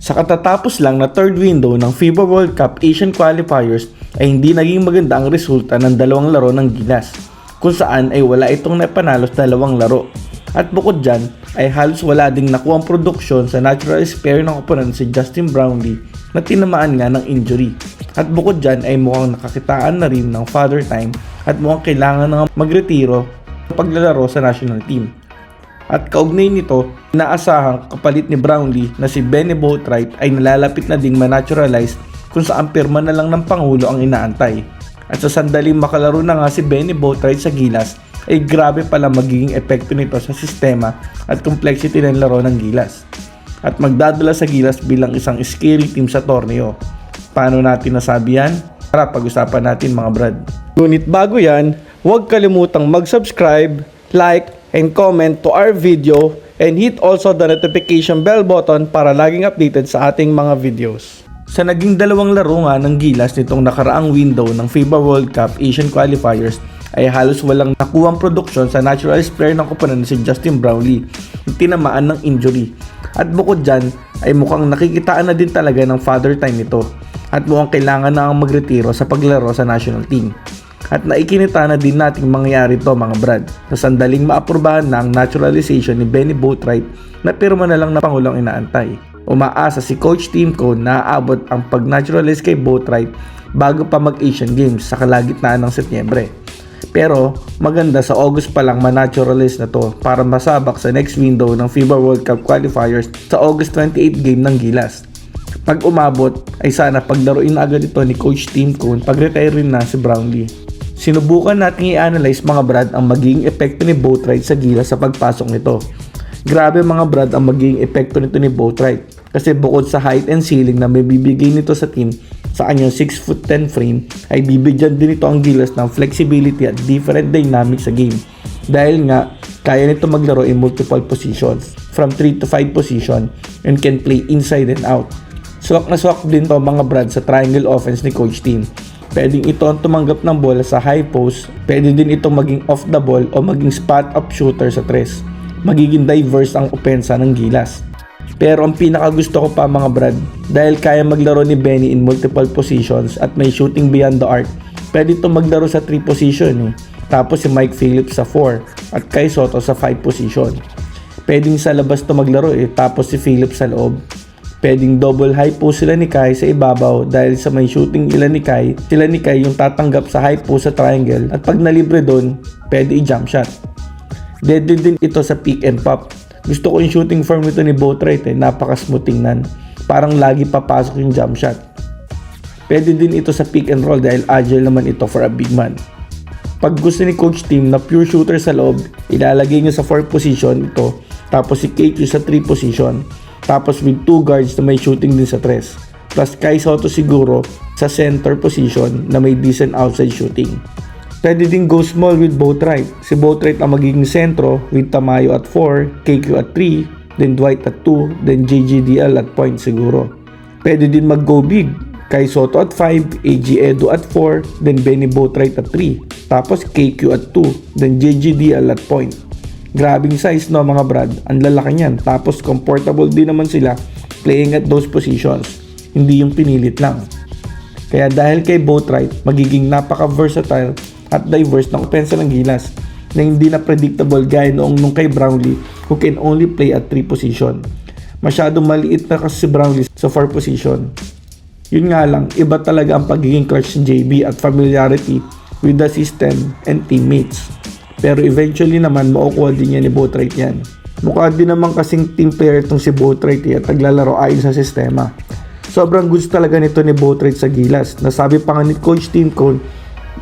Sa katatapos lang na third window ng FIBA World Cup Asian Qualifiers ay hindi naging maganda ang resulta ng dalawang laro ng Gilas, kung saan ay wala itong napanalo sa dalawang laro. At bukod dyan ay halos wala ding nakuhang produksyon sa natural spare ng opponent si Justin Brownlee na tinamaan nga ng injury. At bukod dyan ay mukhang nakakitaan na rin ng father time at mukhang kailangan na magretiro sa paglalaro sa national team. At kaugnay nito, inaasahang kapalit ni Brownlee na si Benny Boatwright ay nalalapit na ding ma-naturalize kung saan pirma na lang ng Pangulo ang inaantay. At sa sandaling makalaro na nga si Benny Boatwright sa Gilas, ay grabe pala magiging epekto nito sa sistema at complexity ng laro ng Gilas. At magdadala sa Gilas bilang isang scary team sa torneo. Paano natin nasabi yan? Tara, pag-usapan natin mga brad. Ngunit bago yan, huwag kalimutang mag-subscribe, like, and comment to our video and hit also the notification bell button para laging updated sa ating mga videos. Sa naging dalawang laro nga ng Gilas nitong nakaraang window ng FIBA World Cup Asian Qualifiers ay halos walang nakuhang produksyon sa natural player ng koponan si Justin Brownlee, tinamaan ng injury. At bukod dyan ay mukhang nakikitaan na din talaga ng father time nito at mukhang kailangan na ang magretiro sa paglaro sa national team. At naikinita na din nating mangyayari to mga brad na sandaling maaprubahan na ang naturalization ni Benny Boatwright na pirma na lang na Pangulong inaantay. Umaasa si Coach Tim Cone na aabot ang pag-naturalize kay Boatwright bago pa mag-Asian Games sa kalagitnaan ng Setyembre. Pero maganda sa August pa lang ma-naturalize na to para masabak sa next window ng FIBA World Cup Qualifiers sa August 28 game ng Gilas. Pag umabot ay sana paglaruin na agad ito ni Coach Tim Cone pag-retire rin na si Brownlee. Sinubukan natin i-analyze mga brad ang magiging epekto ni Boatwright sa Gilas sa pagpasok nito. Grabe mga brad ang magiging epekto nito ni Boatwright kasi bukod sa height and ceiling na may bibigay nito sa team sa kanyang 6'10" frame ay bibigyan din ito ang Gilas ng flexibility at different dynamics sa game dahil nga kaya nito maglaro in multiple positions from 3 to 5 position and can play inside and out. Swak na swak din to mga brad sa triangle offense ni Coach Tim. Pwedeng ito ang tumanggap ng bola sa high post, pwede din itong maging off the ball o maging spot-up shooter sa tres. Magiging diverse ang opensa ng Gilas. Pero ang pinakagusto ko pa mga brad, dahil kaya maglaro ni Benny in multiple positions at may shooting beyond the arc, pwede itong maglaro sa 3 position Tapos si Mike Phillips sa 4 at Kai Soto sa 5 position. Pwedeng sa labas to maglaro tapos si Phillips sa loob. Pwedeng double high post sila ni Kai sa ibabaw dahil sa may shooting sila ni Kai yung tatanggap sa high post sa triangle at pag nalibre doon, pwede i-jump shot. Deadly din ito sa pick and pop. Gusto ko yung shooting form nito ni Boatwright napaka-smooth tingnan. Parang lagi papasok yung jump shot. Pwede din ito sa pick and roll dahil agile naman ito for a big man. Pag gusto ni Coach Tim na pure shooter sa loob, ilalagay niya sa 4 position ito, tapos si KQ sa 3 position. Tapos with 2 guards na may shooting din sa 3. Plus Kai Soto siguro sa center position na may decent outside shooting. Pwede din go small with Boatwright. Si Boatwright ang magiging sentro with Tamayo at 4, KQ at 3, then Dwight at 2, then JGDL at point siguro. Pwede din mag-go big. Kai Soto at 5, AG Edo at 4, then Benny Boatwright at 3. Tapos KQ at 2, then JGDL at point. Grabing size no mga brad, ang lalaki niyan. Tapos comfortable din naman sila playing at those positions. Hindi yung pinilit lang. Kaya dahil kay Boatwright, magiging napaka-versatile at diverse ng opensa ng Gilas na hindi na predictable gaya nung kay Brownlee who can only play at 3 position. Masyadong maliit na kasi si Brownlee sa 4 position. Yun nga lang, iba talaga ang pagiging clutch ni JB at familiarity with the system and teammates. Pero eventually naman makukuha din niya ni Boatwright yan. Mukha din naman kasing team player itong si Boatwright at naglalaro ayon sa sistema. Sobrang goods talaga nito ni Boatwright sa Gilas. Nasabi pa nga ni Coach Tim Cone,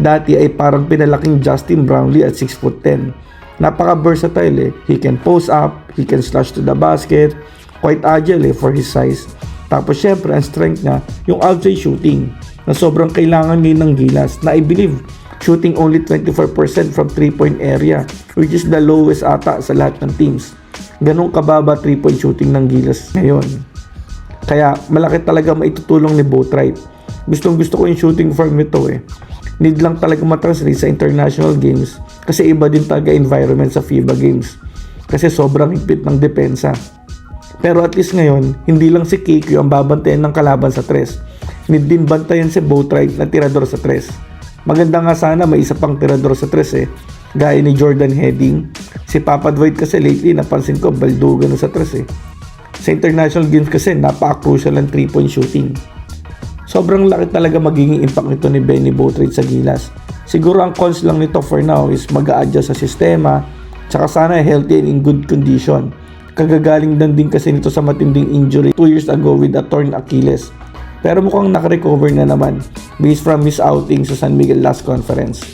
dati ay parang pinalaking Justin Brownlee at 6'10". Napaka-versatile He can post up, he can slash to the basket, quite agile for his size. Tapos syempre ang strength niya, yung outside shooting na sobrang kailangan din ng Gilas na I believe shooting only 24% from 3-point area, which is the lowest ata sa lahat ng teams. Ganong kababa 3-point shooting ng Gilas ngayon. Kaya malaki talaga maitutulong ni Boatwright. Gustong gusto ko yung shooting form nito Need lang talaga matranslate sa international games kasi iba din talaga environment sa FIBA games. Kasi sobrang higpit ng depensa. Pero at least ngayon, hindi lang si KQ ang babantayan ng kalaban sa 3. Need din bantayan si Boatwright na tirador sa 3. Maganda nga sana may isa pang tirador sa 3 gaya ni Jordan Heading. Si Papa Dwight kasi lately napansin ko baldugan na sa 3 Sa international games kasi napaka-crucial ang 3-point shooting. Sobrang laki talaga magiging impact nito ni Benny Boatwright sa Gilas. Siguro ang cons lang nito for now is mag-a-adjust sa sistema, tsaka sana healthy and in good condition. Kagagaling din kasi nito sa matinding injury 2 years ago with a torn Achilles. Pero mukhang nakarecover na naman based from his outing sa San Miguel last conference.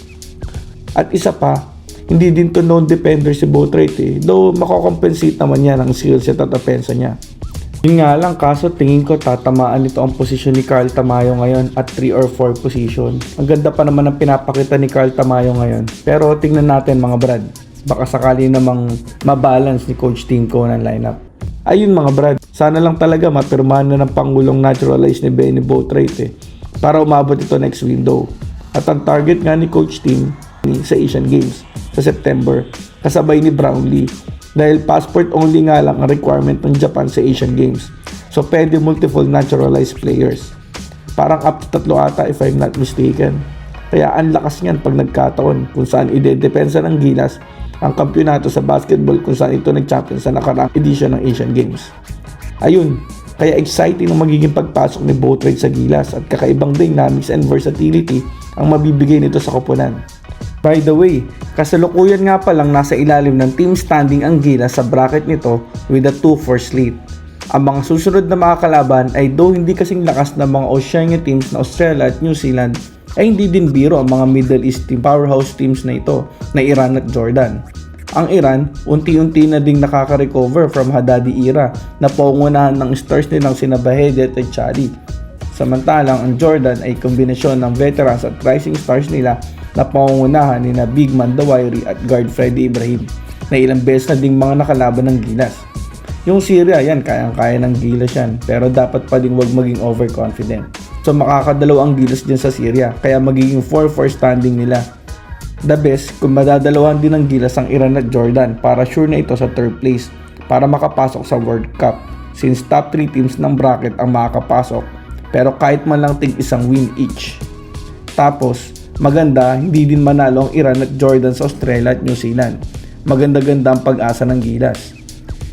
At isa pa, hindi din to known defender si Boatwright though makocompensate naman yan ang skill set at opensa niya. Yun nga lang, kaso tingin ko tatamaan nito ang posisyon ni Carl Tamayo ngayon at 3 or 4 position. Ang ganda pa naman ang pinapakita ni Carl Tamayo ngayon. Pero tingnan natin mga brad, baka sakali namang mabalance ni Coach Tim Cone ang lineup. Ayun mga brad, sana lang talaga mapirmahan na ng Pangulong naturalized ni Benny Boatwright para umabot ito next window. At ang target nga ni Coach Tim sa Asian Games sa September, kasabay ni Brownlee. Dahil passport only nga lang ang requirement ng Japan sa Asian Games. So pwede multiple naturalized players. Parang up to 3 ata if I'm not mistaken. Kaya ang lakas niyan pag nagkataon kung saan ide-depensa ng Gilas ang kampyonato sa basketball kung saan ito nag-champion sa nakaraang edition ng Asian Games. Ayun, kaya exciting ang magiging pagpasok ni Boatwright sa Gilas at kakaibang dynamics and versatility ang mabibigay nito sa koponan. By the way, kasalukuyan nga pa lang nasa ilalim ng team standing ang Gilas sa bracket nito with a 2-4 slate. Ang mga susunod na mga kalaban ay though hindi kasing lakas ng mga Oceania teams na Australia at New Zealand, ay hindi din biro ang mga Middle East team powerhouse teams na ito na Iran at Jordan. Ang Iran, unti-unti na ding nakaka-recover from Haddadi era na pangunahan ng stars nilang sina Bahedet at Chadi. Samantalang ang Jordan ay kombinasyon ng veterans at rising stars nila na pangungunahan ni na Big Man Dawairi at guard Freddy Ibrahim na ilang beses na ding mga nakalaban ng Gilas. Yung Syria yan, kayang-kaya ng Gilas yan, pero dapat pa ding wag maging overconfident. So makakadalaw ang Gilas dyan sa Syria, kaya magiging 4-4 standing nila. The best kung madadalawan din ng Gilas ang Iran at Jordan para sure na ito sa 3rd place para makapasok sa World Cup since top 3 teams ng bracket ang makakapasok pero kahit man lang tig isang win each. Tapos maganda, hindi din manalo ang Iran at Jordan sa Australia at New Zealand. Maganda-ganda ang pag-asa ng Gilas.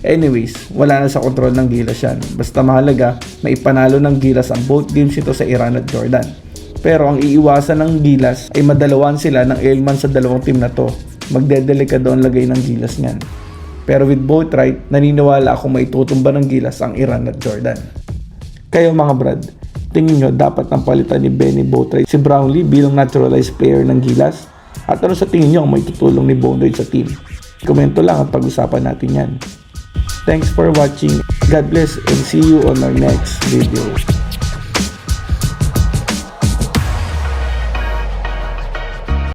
Anyways, wala na sa kontrol ng Gilas yan. Basta mahalaga, maipanalo ng Gilas ang both games ito sa Iran at Jordan. Pero ang iiwasan ng Gilas ay madalawan sila ng ailman sa dalawang team na to. Magdedelikado ang lagay ng Gilas niyan. Pero with Boatwright, naniniwala ako maitutumba ng Gilas ang Iran at Jordan. Kayo mga brad, tingin nyo dapat nang palitan ni Benny Boatwright si Brownlee bilang naturalized player ng Gilas? At ano sa tingin nyo ang may tutulong ni Boatwright sa team? Komento lang at pag-usapan natin yan. Thanks for watching. God bless and see you on our next video.